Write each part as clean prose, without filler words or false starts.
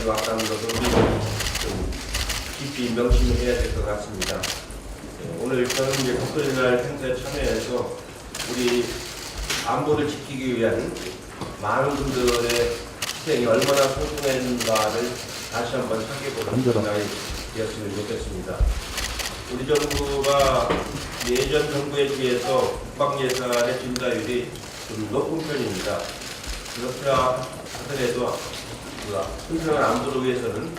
여기까지 왔다는 것을 우리는 좀 깊이 명심해야 될 것 같습니다. 오늘 저는 이제 국토리날 행사에 참여해서 우리 안보를 지키기 위한 많은 분들의 희생이 얼마나 소중한가를 다시 한번 살펴보는 시간이 되었으면 좋겠습니다. 우리 정부가 예전 정부에 비해서 국방 예산의 증가율이 좀 높은 편입니다. 그렇다 하더라도 튼튼한 안보를 위해서는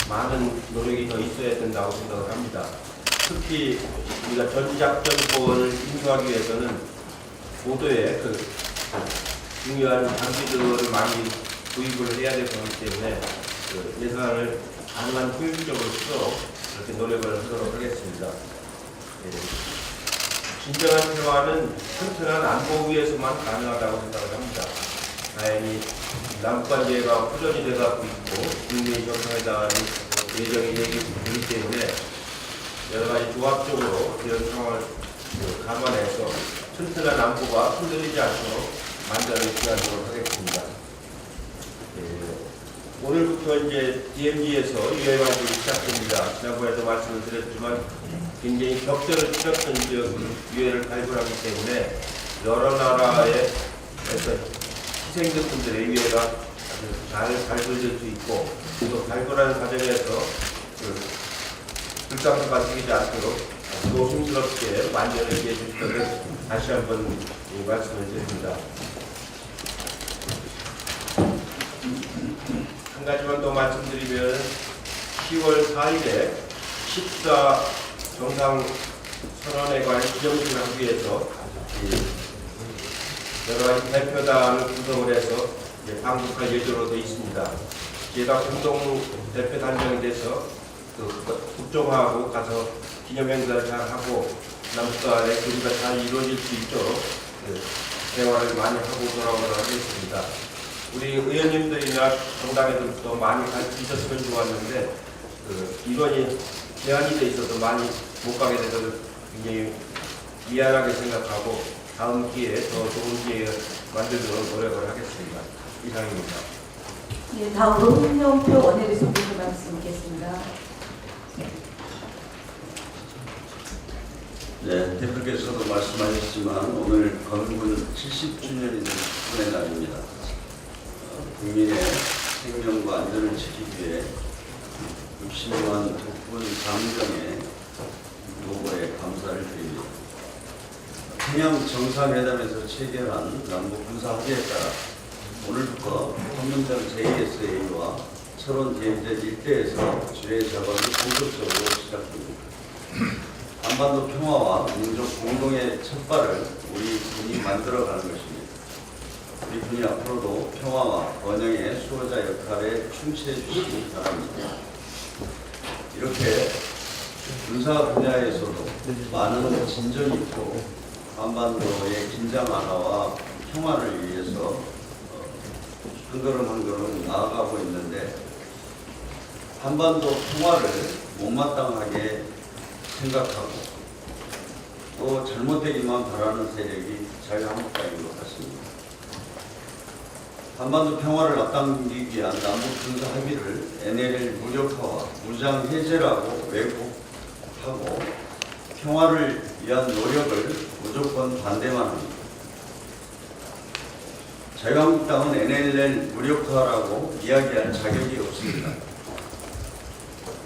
많은 노력이 더 있어야 된다고 생각을 합니다. 특히 우리가 전작전권을 인수하기 위해서는 고도의 중요한 장비들을 많이 구입을 해야 될 거기 때문에 예산을 가능한 효율적으로 쓰도록 그렇게 노력을 하도록 하겠습니다. 진정한 평화는 튼튼한 안보 위에서만 가능하다고 생각을 합니다. 다행히 남북관계가 호전이 되어가고 있고 국민의 정상회담이 예정이 되기 때문에 여러 가지 조합적으로 이런 상황을 감안해서 튼튼한 안보가 흔들리지 않도록 만전을 기하도록 하겠습니다. 오늘부터 이제 DMZ에서 유해관들이 시작됩니다. 지난번에도 말씀을 드렸지만 굉장히 격전을 치렀던 지역은 유해를 발굴하기 때문에 여러 나라에서 희생된 분들의 유해가 아주 잘 발굴될 수 있고 또 발굴하는 과정에서 불상사가 생기지 않도록 조심스럽게 만전을 기해 주실 것을 다시 한번 말씀을 드립니다. 한 가지만 더 말씀드리면 10월 4일에 14 정상선언에 관한 기정식을 하기 위해서 여러 가지 대표단을 구성을 해서 방북할 예정으로 되어 있습니다. 제가 공동 대표 단장이 돼서 국정화하고 가서 기념행사를 잘 하고 남북 간의 교류가 잘 이루어질 수 있도록 대화를 많이 하고 돌아오도록 하겠습니다. 우리 의원님들이나 정당에서부터 많이 갈 수 있었으면 좋았는데 이번이 제한이 돼 있어서 많이 못 가게 돼서 굉장히 미안하게 생각하고 다음 기회에 더 좋은 기회 만들도록 노력을 하겠습니다. 이상입니다. 예, 다음으로 홍영표 원내대표님 말씀 듣겠습니다. 네, 대표께서도 말씀하셨지만 오늘 건국 70주년이 된 축분의 날입니다. 국민의 생명과 안전을 지키기 위해 60만 독분 장정의 노고에 감사를 드립니다. 평양 정상회담에서 체결한 남북 군사 합의에 따라 오늘부터 판문점 JSA와 철원 DMZ 일대에서 지뢰 작업이 본격적으로 시작됩니다. 한반도 평화와 민족 공동의 첫발을 우리 군이 만들어가는 것입니다. 우리 군이 앞으로도 평화와 번영의 수호자 역할에 충실해 주시기 바랍니다. 이렇게 군사 분야에서도 많은 진전이 있고 한반도의 긴장 완화와 평화를 위해서 한 걸음 한 걸음 나아가고 있는데 한반도 평화를 못마땅하게 생각하고 또 잘못되기만 바라는 세력이 자유한국당인 것 같습니다. 한반도 평화를 앞당기기 위한 남북 군사 합의를 NLL 무력화와 무장 해제라고 왜곡하고 평화를 위한 노력을 무조건 반대만 합니다. 자유한국당은 NLL 무력화라고 이야기할 자격이 없습니다.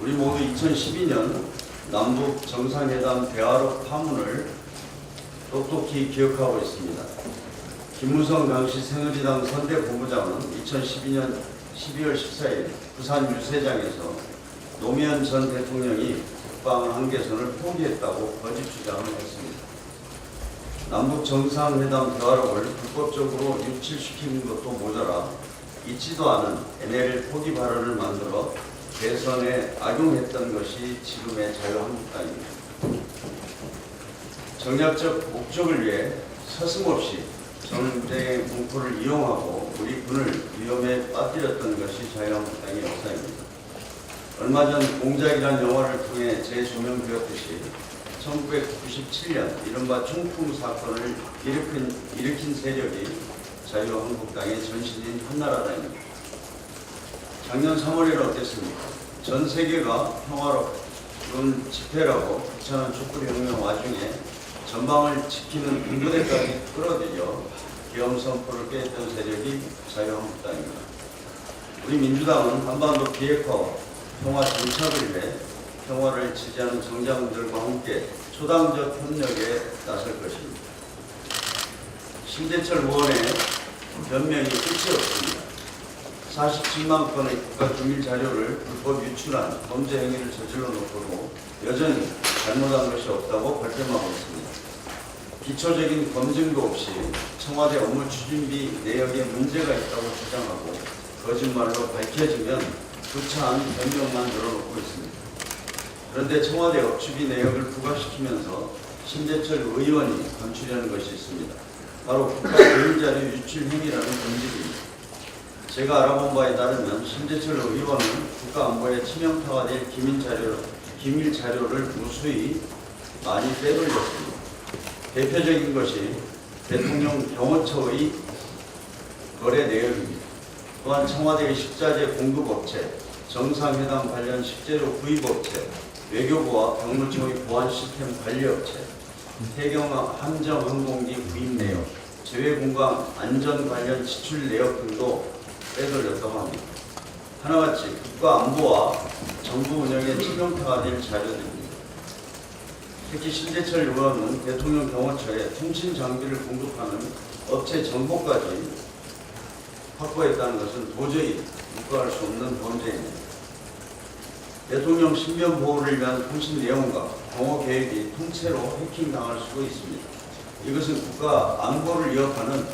우리 모두 2012년 남북 정상회담 대화록 파문을 똑똑히 기억하고 있습니다. 김무성 당시 새누리당 선대본부장은 2012년 12월 14일 부산 유세장에서 노무현 전 대통령이 국방 한계선을 포기했다고 거짓 주장을 했습니다. 남북 정상회담 대화록을 불법적으로 유출시키는 것도 모자라 있지도 않은 NLL 포기 발언을 만들어 대선에 악용했던 것이 지금의 자유한국당입니다. 정략적 목적을 위해 서슴없이 전쟁의 공포를 이용하고 우리 군을 위험에 빠뜨렸던 것이 자유한국당의 역사입니다. 얼마 전 공작이라는 영화를 통해 재조명되었듯이 1997년 이른바 총풍 사건을 일으킨 세력이 자유한국당의 전신인 한나라당입니다. 작년 3월에는 어땠습니까? 전 세계가 평화로운 집회라고 귀찮은 촛불혁명 와중에 전방을 지키는 군부대까지 끌어들여 계엄 선포를 깼던 세력이 자유한국당입니다. 우리 민주당은 한반도 비핵화와 평화 정착을 위해 평화를 지지하는 정당들과 함께 초당적 협력에 나설 것입니다. 신재철 의원의 변명이 끝이 없습니다. 47만 건의 국가기밀 자료를 불법 유출한 범죄 행위를 저질러 놓고도 여전히 잘못한 것이 없다고 발뺌하고 있습니다. 기초적인 검증도 없이 청와대 업무 추진비 내역에 문제가 있다고 주장하고 거짓말로 밝혀지면 구차한 변명만 늘어놓고 있습니다. 그런데 청와대 업추비 내역을 부각시키면서 신재철 의원이 감추려는 것이 있습니다. 바로 국가기밀자료 유출 행위라는 본질입니다. 제가 알아본 바에 따르면 신재철 의원은 국가안보에 치명타가 될 기밀 자료를 무수히 많이 빼돌렸습니다. 대표적인 것이 대통령 경호처의 거래 내역입니다. 또한 청와대의 식자재 공급업체, 정상회담 관련 식재료 구입업체, 외교부와 병무청의 보안 시스템 관리업체, 해경 함정 항공기 구입 내역, 제외공간 안전 관련 지출 내역 등도 빼돌렸다고 합니다. 하나같이 국가 안보와 정부 운영에 치명타가 될 자료들입니다. 특히 신재철 의원은 대통령 경호처에 통신 장비를 공급하는 업체 정보까지 확보했다는 것은 도저히 묵과할 수 없는 범죄입니다. 대통령 신변 보호를 위한 통신 내용과 경호 계획이 통째로 해킹당할 수도 있습니다. 이것은 국가 안보를 위협하는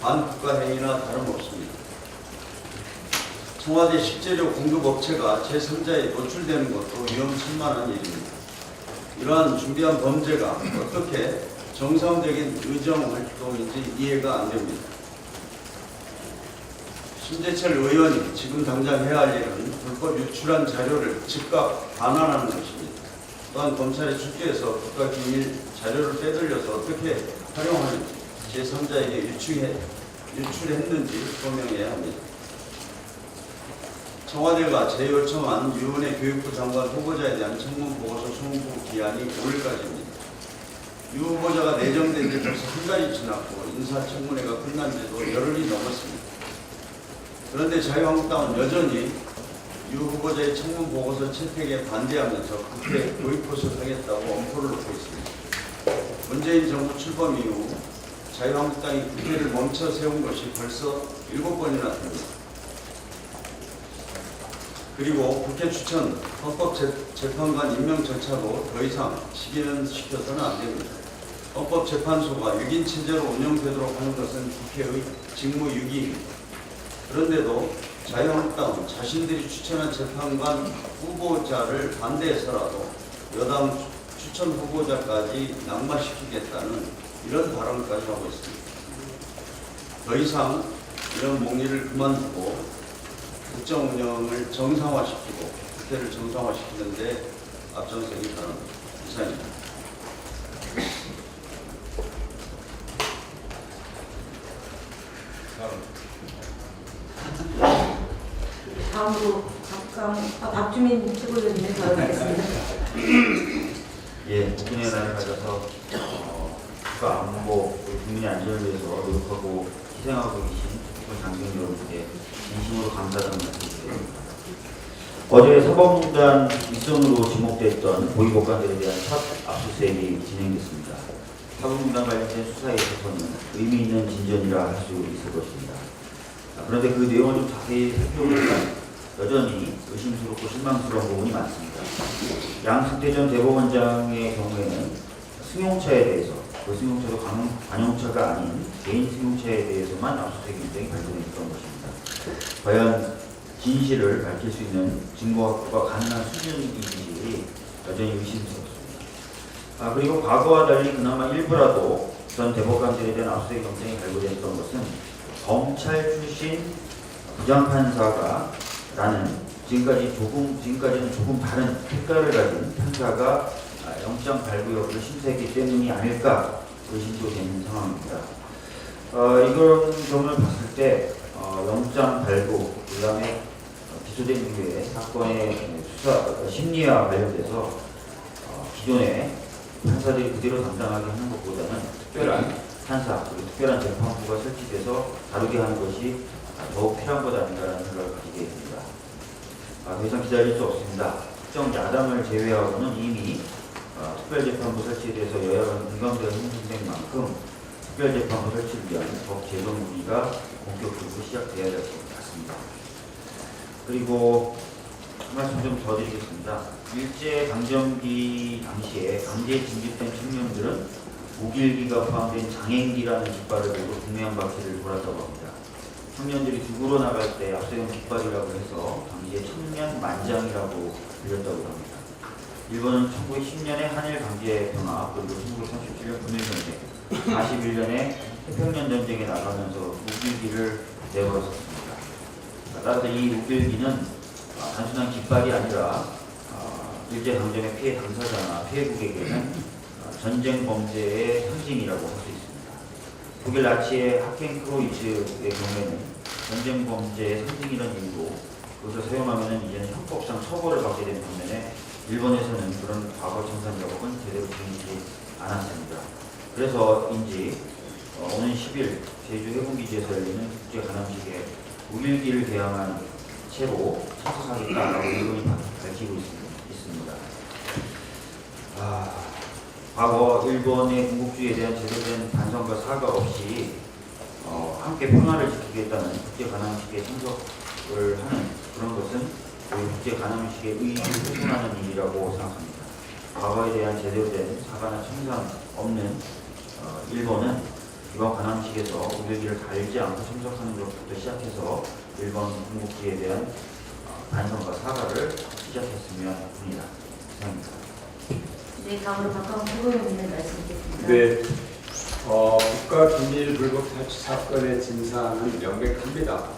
반국가 행위나 다름없습니다. 청와대 식재료 공급 업체가 제3자에 노출되는 것도 위험천만한 일입니다. 이러한 중대한 범죄가 어떻게 정상적인 의정 활동인지 이해가 안 됩니다. 신재철 의원이 지금 당장 해야 할 일은 불법 유출한 자료를 즉각 반환하는 것입니다. 또한 검찰에 출두해서 국가기밀 자료를 빼돌려서 어떻게 활용하는지 제3자에게 유출했는지 소명해야 합니다. 청와대가 재요청한 유은혜 교육부 장관 후보자에 대한 청문보고서 송부 기한이 5일까지입니다. 유 후보자가 내정된 지 벌써 한 달이 지났고 인사청문회가 끝난 지도 열흘이 넘었습니다. 그런데 자유한국당은 여전히 유 후보자의 청문보고서 채택에 반대하면서 국회 보이콧을 하겠다고 엄포를 놓고 있습니다. 문재인 정부 출범 이후 자유한국당이 국회를 멈춰 세운 것이 벌써 7번이나 됩니다. 그리고 국회 추천 헌법재판관 임명 절차도 더 이상 시기는 안 됩니다. 헌법재판소가 6인 체제로 운영되도록 하는 것은 국회의 직무유기입니다. 그런데도 자유한국당은 자신들이 추천한 재판관 후보자를 반대해서라도 여당 추천 후보자까지 낙마시키겠다는 이런 발언까지 하고 있습니다. 더 이상 이런 목리를 그만두고 국정 운영을 정상화시키고 국회를 정상화시키는데 앞장서기 바랍니다. 이상입니다. 다음으로 박주민 최고위원님 발언하겠습니다. 예, 국민의 날을 가져서 국가 안보, 국민의 안전을 위해서 노력하고 희생하고 계신 국군 장병 여러분께 진심으로 감사하다는 말씀드립니다. 어제 사법농단 윗선으로 지목됐던 고위법관들에 대한 첫 압수수색이 진행됐습니다. 사법농단 관련된 수사에 있어서는 의미 있는 진전이라 할 수 있을 것입니다. 그런데 그 내용을 좀 자세히 살펴보면 여전히 의심스럽고 실망스러운 부분이 많습니다. 양승태 전 대법원장의 경우에는 승용차에 대해서, 그 승용차도 관용차가 아닌 개인 승용차에 대해서만 압수수색 영장이 발동했던 것입니다. 과연 진실을 밝힐 수 있는 증거 확보가 가능한 수준인지 여전히 의심스럽습니다. 그리고 과거와 달리 그나마 일부라도 전 대법관들에 대한 압수수색 영장이 발부됐던 것은 검찰 출신 부장판사가 라는 지금까지는 조금 다른 색깔을 가진 판사가 영장 발부 여부를 심사했기 때문이 아닐까 의심도 되는 상황입니다. 이런 점을 봤을 때 영장 발부, 그 다음에 기소된 이후에 사건의 수사 심리와 관련돼서 기존의 판사들이 그대로 담당하게 하는 것보다는 특별한 판사 그리고 특별한 재판부가 설치돼서 다루게 하는 것이 더욱 필요한 것 아닌가라는 생각을 가지게 됩니다. 더 이상 기다릴 수 없습니다. 특정 야당을 제외하고는 이미 특별재판부 설치에 대해서 여야간 공감대가 형성된 만큼 특별재판부 설치를 위한 법 제도 논의가 본격적으로 시작돼야 될 것 같습니다. 그리고 한 말씀 좀 더 드리겠습니다. 일제강점기 당시에 강제 징집된 청년들은 무길기가 포함된 장행기라는 깃발을 들고 동해안 바퀴를 돌았다고 합니다. 청년들이 두구로 나갈 때 앞세운 깃발이라고 해서 당시에 청년만장이라고 불렸다고 합니다. 일본은 1910년에 한일 강제 병합 그리고 1937년 분일전쟁, 41년에 태평양전쟁에 나가면서 무길기를 내걸었습니다. 따라서 이 무길기는 단순한 깃발이 아니라 일제강점의 피해 당사자나 피해국에게는 전쟁 범죄의 상징이라고 할 수 있습니다. 독일 나치의 하켄크로이츠의 경우에는 전쟁 범죄의 상징이라는 이유로 그것을 사용하면 이제는 형법상 처벌을 받게 되는 반면에 일본에서는 그런 과거 청산 작업은 제대로 진행되지 않았습니다. 그래서인지 오는 10일 제주 해군기지에서 열리는 국제관함식에 무길기를 개항한 채로 참석하겠다라고 일본이 밝히고 있습니다. 과거 일본의 군국주의에 대한 제대로 반성과 사과 없이 함께 평화를 지키겠다는 국제관함식에 참석을 하는 그런 것은 국제관함식의 의의를 훼손하는 일이라고 생각합니다. 과거에 대한 제대로 된 사과나 청산 없는 일본은 이번 관함식에서 무길기를 달지 않고 참석하는 것부터 시작해서 일본 군국주의에 대한 반성과 사과를 시작했으면 합니다. 감사합니다. 네, 다음으로 박광 최고위원님 말씀 듣겠습니다. 네, 국가 기밀 불법 탈취 사건의 진상은 명백합니다.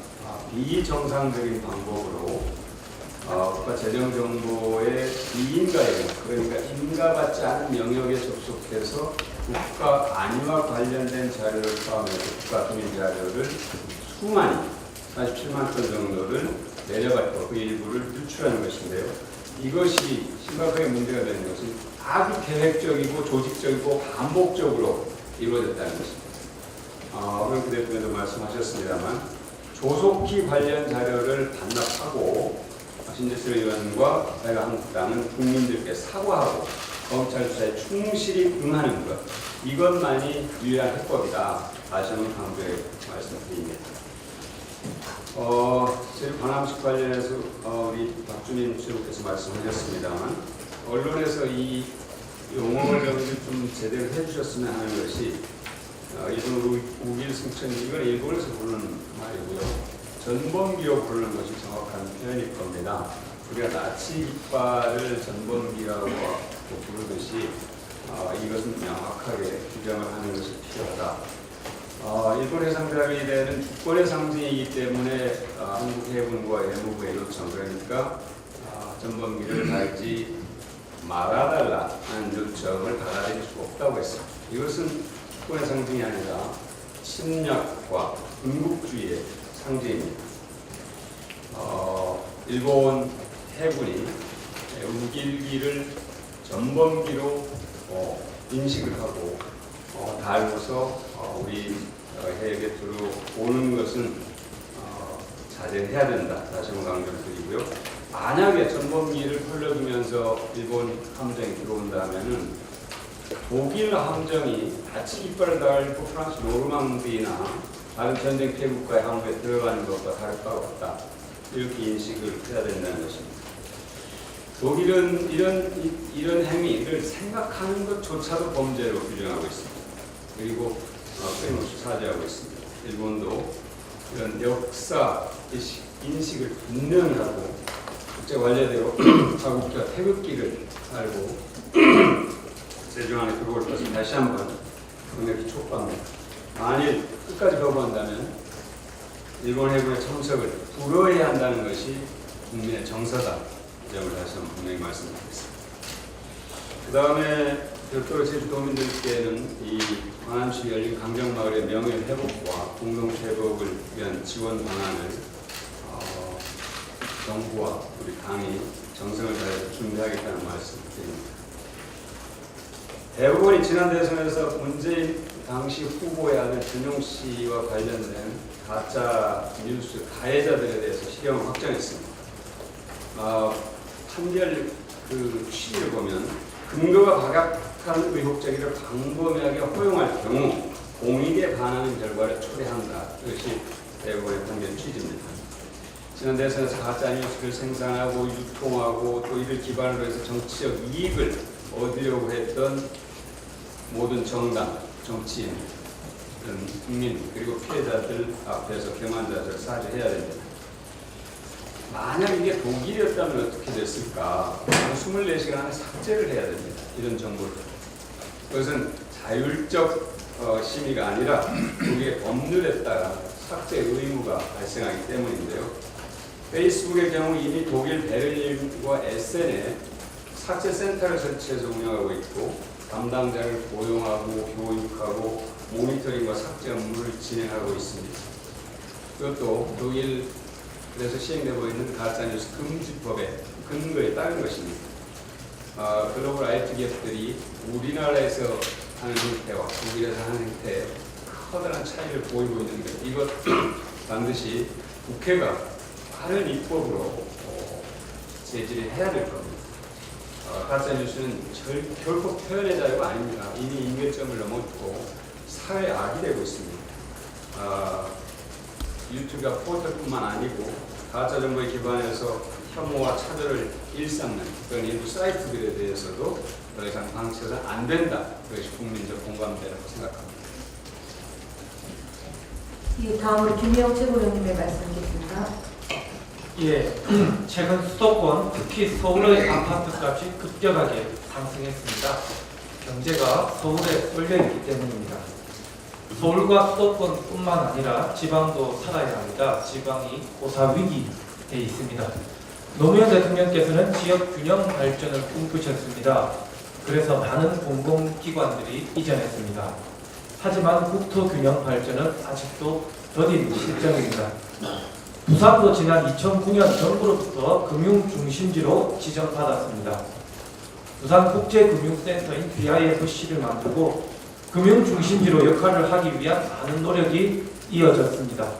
비정상적인 방법으로 국가 재정 정보의 비인가에 그러니까 인가받지 않은 영역에 접속해서 국가 안위와 관련된 자료를 포함해서 국가 기밀 자료를 수많이 47만 건 정도를 내려받고 그 일부를 유출하는 것인데요. 이것이 심각하게 문제가 되는 것은 아주 계획적이고 조직적이고 반복적으로 이루어졌다는 것입니다. 황교 대표님도 말씀하셨습니다만 조속히 관련 자료를 반납하고 신재철 의원과 자유한국당은 국민들께 사과하고 검찰 수사에 충실히 응하는 것, 이것만이 유일한 해법이다. 다시 한번 강조해 말씀드립니다. 제주 관함식 관련해서 우리 박주민 최고께서 말씀하셨습니다만 언론에서 이 용어 정리를 좀 제대로 해주셨으면 하는 것이 일본 우길 승천, 이건 일본에서 부르는 말이고요. 전범기로 부르는 것이 정확한 표현일 겁니다. 우리가 나치 깃발을 전범기라고 부르듯이 이것은 명확하게 규정을 하는 것이 필요하다. 일본의 상대방이 되는 주권의 상징이기 때문에 한국 해군과 외무부의 요청, 그러니까 전범기를 달지 말아달라는 요청을 받아들일 수 없다고 했습니다. 이것은 주권의 상징이 아니라 침략과 군국주의의 상징입니다. 일본 해군이 우길기를 전범기로 인식을 하고 달고서 우리 해역에 들어오는 것은 자제해야 된다. 다시 한번 강조를 드리고요. 만약에 전범기를 흘러주면서 일본 함정이 들어온다면은 독일 함정이 나치 깃발을 달고 프랑스 노르망디나 다른 전쟁 피해국가의 항구에 들어가는 것과 다를 바가 없다. 이렇게 인식을 해야 된다는 것입니다. 독일은 이런 행위를 생각하는 것조차도 범죄로 규정하고 있습니다. 그리고 끊임없이 사죄하고 있습니다. 일본도 이런 역사 인식을 분명히 하고 국제 관례대로 자국과 태극기를 달고 제주 안에 들어올 것을 다시 한번 강력히 촉구합니다. 만일 끝까지 거부한다면 일본 해군의 참석을 불허해야 한다는 것이 국민의 정서다. 이 점을 다시 한번 분명히 말씀드리겠습니다. 그 다음에 별도로 제주도민들께는 이 관함식이 열린 강정마을의 명예 회복과 공동체 회복을 위한 지원 방안을 정부와 우리 당이 정성을 다해서 준비하겠다는 말씀드립니다. 대법원이 지난 대선에서 문재인 당시 후보의 아들 준용 씨와 관련된 가짜 뉴스 가해자들에 대해서 실형을 확정했습니다. 판결 그 취지를 보면 근거가 박약한 의혹 제기를 광범위하게 허용할 경우 공익에 반하는 결과를 초래한다. 이것이 대법원의 판결 취지입니다. 지난 대선에서 가짜 뉴스를 생산하고 유통하고 또 이를 기반으로 해서 정치적 이익을 얻으려고 했던 모든 정당, 정치인, 국민 그리고 피해자들 앞에서 경환자들 사죄해야 됩니다. 만약 이게 독일이었다면 어떻게 됐을까? 24시간 안에 삭제를 해야 됩니다. 이런 정보를. 그것은 자율적 심의가 아니라 우리의 법률에 따라 삭제 의무가 발생하기 때문인데요. 페이스북의 경우 이미 독일 베를린과 에센에 삭제 센터를 설치해서 운영하고 있고 담당자를 고용하고 교육하고 모니터링과 삭제 업무를 진행하고 있습니다. 그것도 독일에서 시행되고 있는 가짜뉴스 금지법의 근거에 따른 것입니다. 글로벌 IT 기업들이 우리나라에서 하는 형태와 독일에서 하는 형태에 커다란 차이를 보이고 있는 것, 이것 반드시 국회가 빠른 입법으로 제지를 해야 될 겁니다. 가짜뉴스는 결코 표현의 자유가 아닙니다. 이미 임계점을 넘었고 사회 악이 되고 있습니다. 유튜브가 포털뿐만 아니고 가짜 정보에 기반해서 혐오와 차별을 일삼는 그런 일부 사이트들에 대해서도 더 이상 방치해서는 안 된다. 그것이 국민적 공감대라고 생각합니다. 예, 다음으로 김혜영 최고위원님의 말씀드리겠습니다. 예, 최근 수도권, 특히 서울의 아파트값이 급격하게 상승했습니다. 경제가 서울에 쏠려있기 때문입니다. 서울과 수도권뿐만 아니라 지방도 살아야 합니다. 지방이 고사 위기에 있습니다. 노무현 대통령께서는 지역 균형 발전을 꿈꾸셨습니다. 그래서 많은 공공기관들이 이전했습니다. 하지만 국토 균형 발전은 아직도 더딘 실정입니다. 부산도 지난 2009년 정부로부터 금융중심지로 지정받았습니다. 부산국제금융센터인 BIFC를 만들고 금융중심지로 역할을 하기 위한 많은 노력이 이어졌습니다.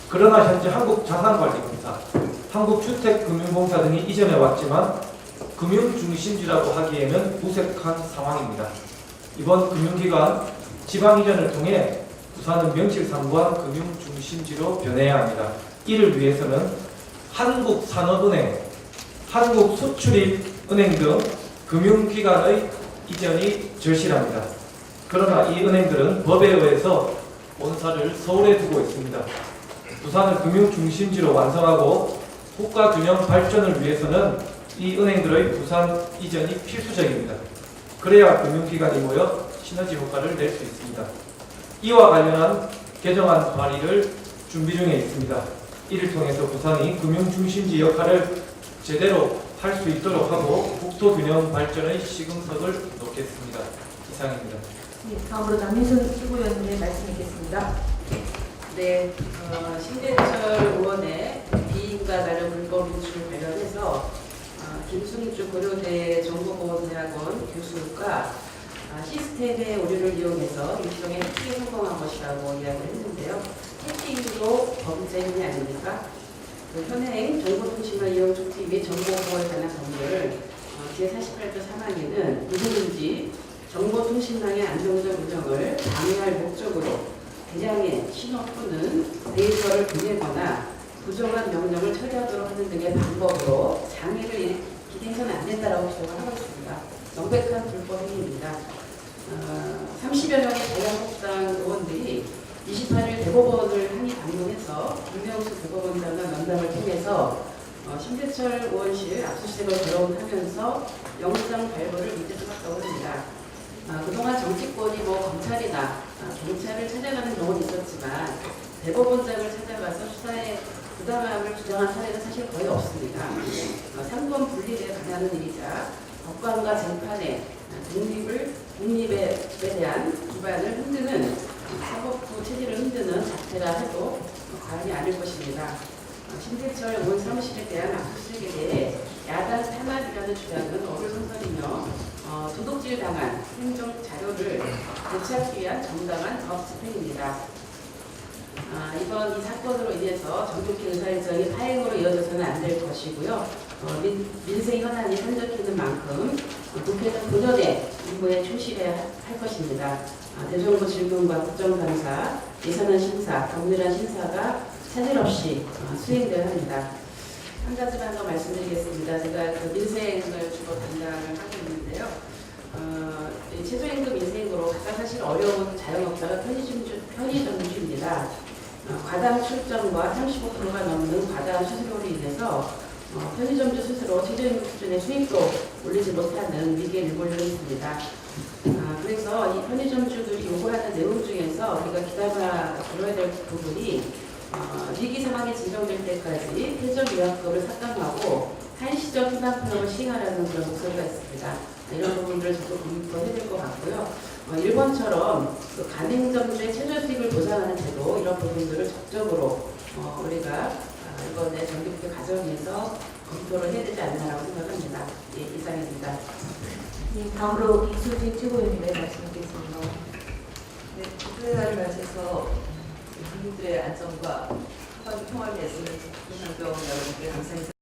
그러나 현재 한국자산관리공사, 한국주택금융공사 등이 이전해 왔지만 금융중심지라고 하기에는 무색한 상황입니다. 이번 금융기관 지방 이전을 통해 부산은 명실상부한 금융중심지로 변해야 합니다. 이를 위해서는 한국산업은행, 한국수출입은행 등 금융기관의 이전이 절실합니다. 그러나 이 은행들은 법에 의해서 본사를 서울에 두고 있습니다. 부산을 금융중심지로 완성하고 국가균형 발전을 위해서는 이 은행들의 부산 이전이 필수적입니다. 그래야 금융기관이 모여 시너지 효과를 낼 수 있습니다. 이와 관련한 개정안 발의를 준비 중에 있습니다. 이를 통해서 부산이 금융중심지 역할을 제대로 할 수 있도록 하고 국토균형 발전의 시금석을 놓겠습니다. 이상입니다. 예, 다음으로 남민순 최고위원님의 말씀드리겠습니다. 네, 신대철 의원의 비인가 나름 불법 유출 관련해서 김승주 고려대 정보보건대학원 교수가 시스템의 오류를 이용해서 일종의 해킹에 성공한 것이라고 이야기를 했는데요. 해킹도 범죄 행위 아닙니까? 그 현행 정보통신망 이용 촉진 및 정보보호에 관한 법률 제48조 3항에는 누구든지 정보통신망의 안정적 운영을 방해할 목적으로 대량의 신호 또는 데이터를 보내거나 부정한 명령을 처리하도록 하는 등의 방법으로 장애를 일으키게 해서는 안 된다고 주장을 하고 있습니다. 명백한 불법 행위입니다. 30여 명의 자유한국당 의원들이 28일 대법원을 항의 방문해서 김명수 대법원장과 면담을 통해서 신대철 의원실 압수수색을 거론하면서 영장 발부를 미제수했다고 합니다. 그동안 정치권이 검찰이나 경찰을 찾아가는 경우는 있었지만 대법원장을 찾아가서 수사에 부당함을 주장한 사례는 사실 거의 없습니다. 상권 분리에 반하는 일이자 법관과 재판의 독립에 대한 기반을 흔드는 사법부 체제를 흔드는 자체라 해도 과언이 아닐 것입니다. 신재철 의원 사무실에 대한 압수수색에 대해 야당 탄압이라는 주장은 어불성설이며 도둑질 당한 행정 자료를 되찾기 위한 정당한 사업 집행입니다. 이번 이 사건으로 인해서 정국희 의사일정이 파행으로 이어져서는 안 될 것이고요. 민생 현안이 산적해는 만큼 국회는 본연의 임무에 충실해야 할 것입니다. 대정부 질문과 국정감사, 예산안 심사, 법률안 심사가 차질 없이 수행되어야 합니다. 한 가지만 더 말씀드리겠습니다. 제가 그 민생을 주로 담당을 하고 있는데요. 이 최저임금 인생으로 가장 사실 어려운 자영업자가 편의점주입니다. 과당 출점과 35%가 넘는 과당 수수료로 인해서 편의점주 스스로 최저임금 수준의 수익도 올리지 못하는 위기에 내몰려 있습니다. 그래서 이 편의점주들이 요구하는 내용 중에서 우리가 귀담아 들어야 될 부분이 위기 상황이 진정될 때까지 퇴점유약금을 삭감하고 한시적 희망금을 시행하라는 그런 목소리가 있습니다. 이런 부분들을 저도 검토해야 될 것 같고요. 일본처럼 그 가맹점주의 최저 수익을 보장하는 제도 이런 부분들을 적극적으로 우리가 이번에 정기국회 과정에서 검토를 해야 되지 않나라고 생각합니다. 예, 이상입니다. 다음으로 이수진 최고위원님의 말씀 듣겠습니다. 네, 국회의사를 맞이해서 국민들의 안전과 하반기 평화를 위해서는 이상병 여러분께 감사드립니다.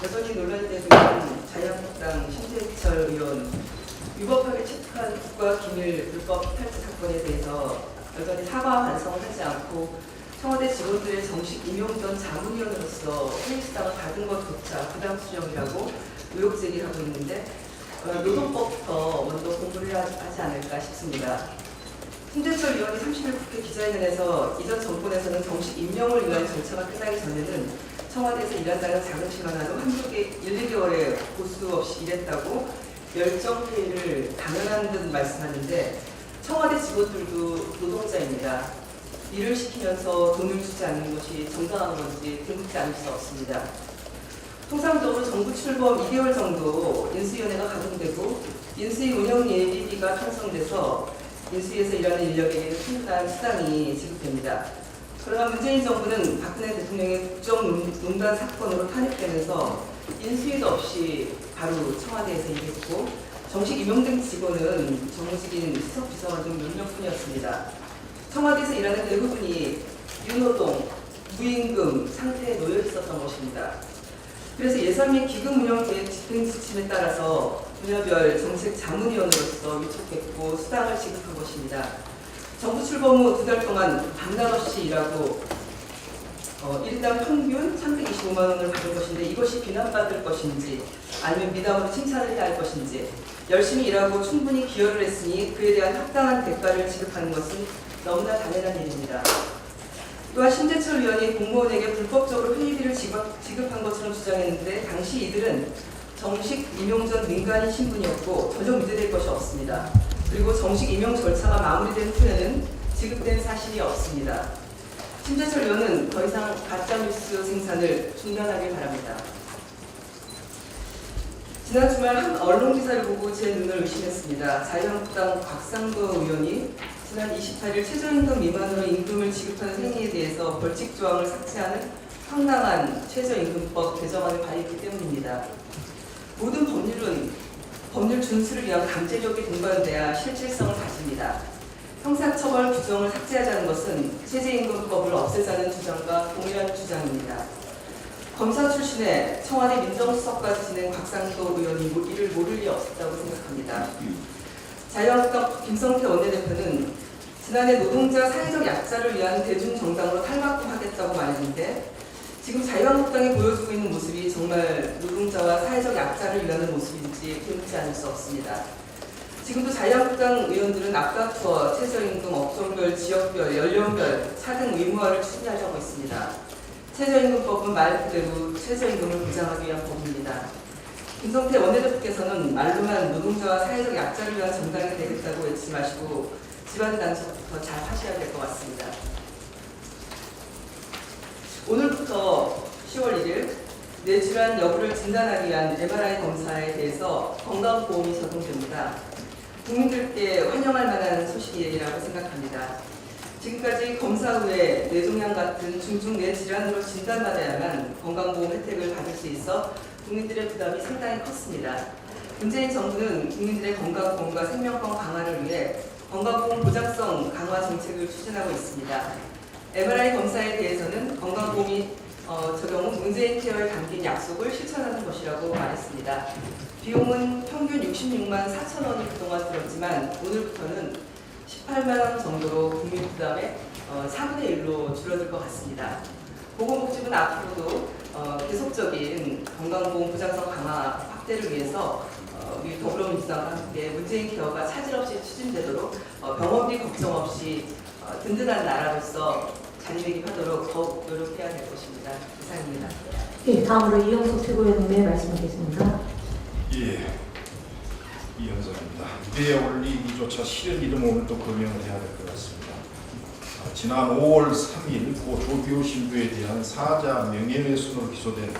여전히 논란이 되고 있는 자유한국당 신재철 의원 위법하게 취득한 국가기밀 불법 탈취 사건에 대해서 여전히 사과 반성을 하지 않고 청와대 직원들의 정식 임용전 자문위원으로서 회의수당을 받은 것조차 부당 수령이라고 의혹 제기를 하고 있는데 노동법부터 먼저 공부를 하지 않을까 싶습니다. 신재철 의원이 30일 국회 기자회견에서 이전 정권에서는 정식 임명을 위한 절차가 끝나기 전에는 청와대에서 일한다는 자긍심 하나로 한두 개 1, 2개월에 고수 없이 일했다고 열정회의를 당연한 듯 말씀하는데 청와대 직원들도 노동자입니다. 일을 시키면서 돈을 주지 않는 것이 정당한 건지 등급지 않을 수 없습니다. 통상적으로 정부 출범 2개월 정도 인수위원회가 가동되고 인수위 운영 예비비가 편성돼서 인수위에서 일하는 인력에게 충분한 수당이 지급됩니다. 그러나 문재인 정부는 박근혜 대통령의 국정농단 사건으로 탄핵되면서 인수위도 없이 바로 청와대에서 일했고 정식 임용된 직원은 정무직인 수석 비서관 등 몇 명뿐이었습니다. 청와대에서 일하는 대부분이 유노동, 무임금 상태에 놓여 있었던 것입니다. 그래서 예산 및 기금 운영 계획 집행 지침에 따라서 분야별 정책 자문위원으로서 위촉했고 수당을 지급한 것입니다. 정부 출범 후 2달 동안 밤낮 없이 일하고 일당 평균 325만 원을 받은 것인데 이것이 비난받을 것인지 아니면 미담으로 칭찬을 해야 할 것인지 열심히 일하고 충분히 기여를 했으니 그에 대한 합당한 대가를 지급하는 것은 너무나 당연한 일입니다. 또한 신재철 의원이 공무원에게 불법적으로 회의비를 지급한 것처럼 주장했는데 당시 이들은 정식 임용 전 민간인 신분이었고 전혀 문제될 것이 없습니다. 그리고 정식 임용 절차가 마무리된 후에는 지급된 사실이 없습니다. 신재철 의원은 더 이상 가짜뉴스 생산을 중단하길 바랍니다. 지난 주말 한 언론기사를 보고 제 눈을 의심했습니다. 자유한국당 곽상도 의원이 지난 28일 최저임금 미만으로 임금을 지급하는 행위에 대해서 벌칙 조항을 삭제하는 황당한 최저임금법 개정안을 발의했기 때문입니다. 모든 법률은 법률 준수를 위한 강제력이 동반돼야 실질성을 가집니다. 형사처벌 규정을 삭제하자는 것은 최저임금법을 없애자는 주장과 동일한 주장입니다. 검사 출신의 청와대 민정수석까지 지낸 곽상도 의원이 이를 모를 리 없었다고 생각합니다. 자유한국당 김성태 원내대표는 지난해 노동자 사회적 약자를 위한 대중정당으로 탈바꿈하겠다고 말했는데 지금 자유한국당이 보여주고 있는 모습이 정말 노동자와 사회적 약자를 위하는 모습인지 개의치 않을 수 없습니다. 지금도 자유한국당 의원들은 앞다투어 최저임금 업종별, 지역별, 연령별 차등 의무화를 추진하려고 있습니다. 최저임금법은 말 그대로 최저임금을 보장하기 위한 법입니다. 김성태 원내대표께서는 말로만 노동자와 사회적 약자를 위한 정당이 되겠다고 외치지 마시고 집안 단속부터 잘 하셔야 될 것 같습니다. 오늘부터 10월 1일 뇌질환 여부를 진단하기 위한 MRI 검사에 대해서 건강보험이 적용됩니다. 국민들께 환영할 만한 소식이라고 생각합니다. 지금까지 검사 후에 뇌종양 같은 중증 뇌 질환으로 진단받아야만 건강보험 혜택을 받을 수 있어 국민들의 부담이 상당히 컸습니다. 문재인 정부는 국민들의 건강보험과 생명권 강화를 위해 건강보험 보장성 강화 정책을 추진하고 있습니다. MRI 검사에 대해서는 건강보험이 적용 후 문재인 케어에 담긴 약속을 실천하는 것이라고 말했습니다. 비용은 평균 66만 4천 원이 그동안 들었지만 오늘부터는 18만 원 정도로 국민 부담의 4분의 1로 줄어들 것 같습니다. 보건복지부는 앞으로도 계속적인 건강보험 보장성 강화 확대를 위해서 우리 더불어민주당과 함께 문재인 케어가 차질 없이 추진되도록 병원비 걱정 없이 든든한 나라로서 자리매김하도록 더욱 노력해야 될 것입니다. 이상입니다. 예, 다음으로 이영석 최고위원님의 말씀하겠습니다. 예, 이현석입니다. 무대에 올리기조차 싫은 이름 오늘 또 거명을 해야 될 것 같습니다. 지난 5월 3일 고 조규호 신부에 대한 사자 명예훼손으로 기소된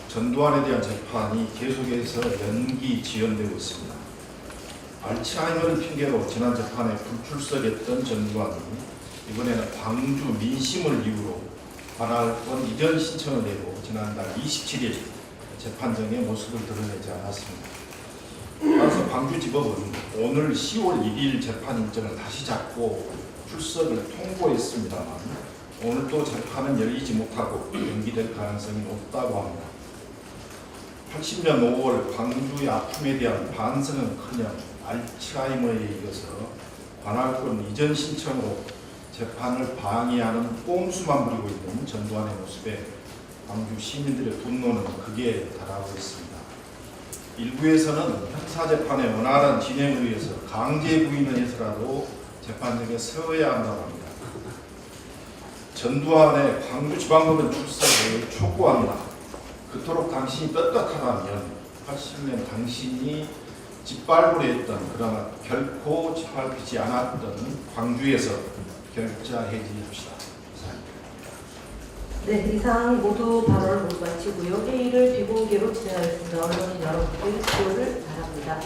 전두환에 대한 재판이 계속해서 연기 지연되고 있습니다. 알츠하이머를 핑계로 지난 재판에 불출석했던 전두환이 이번에는 광주 민심을 이유로 관할권 이전 신청을 내고 지난달 27일 재판정에 모습을 드러내지 않았습니다. 따라서 광주지법은 오늘 10월 1일 재판 일정을 다시 잡고 출석을 통보했습니다만 오늘 또 재판은 열리지 못하고 연기될 가능성이 높다고 합니다. 80년 5월 광주의 아픔에 대한 반성은커녕 알츠하이머에 이어서 관할권 이전 신청으로 재판을 방해하는 꼼수만 부리고 있는 전두환의 모습에 광주 시민들의 분노는 극에 달하고 있습니다. 일부에서는 형사재판의 원활한 진행을 위해서 강제 부인을 해서라도 재판정에 세워야 한다고 합니다. 전두환의 광주지방법원 출석을 촉구합니다. 그토록 당신이 떳떳하다면 80년 당신이 짓밟으려 했던 그러나 결코 짓밟히지 않았던 광주에서 결자 해지합시다. 네, 이상 모두 발언을 모두 마치고요. 회의를 비공개로 진행하겠습니다. 언론인 여러분께 수고를 바랍니다.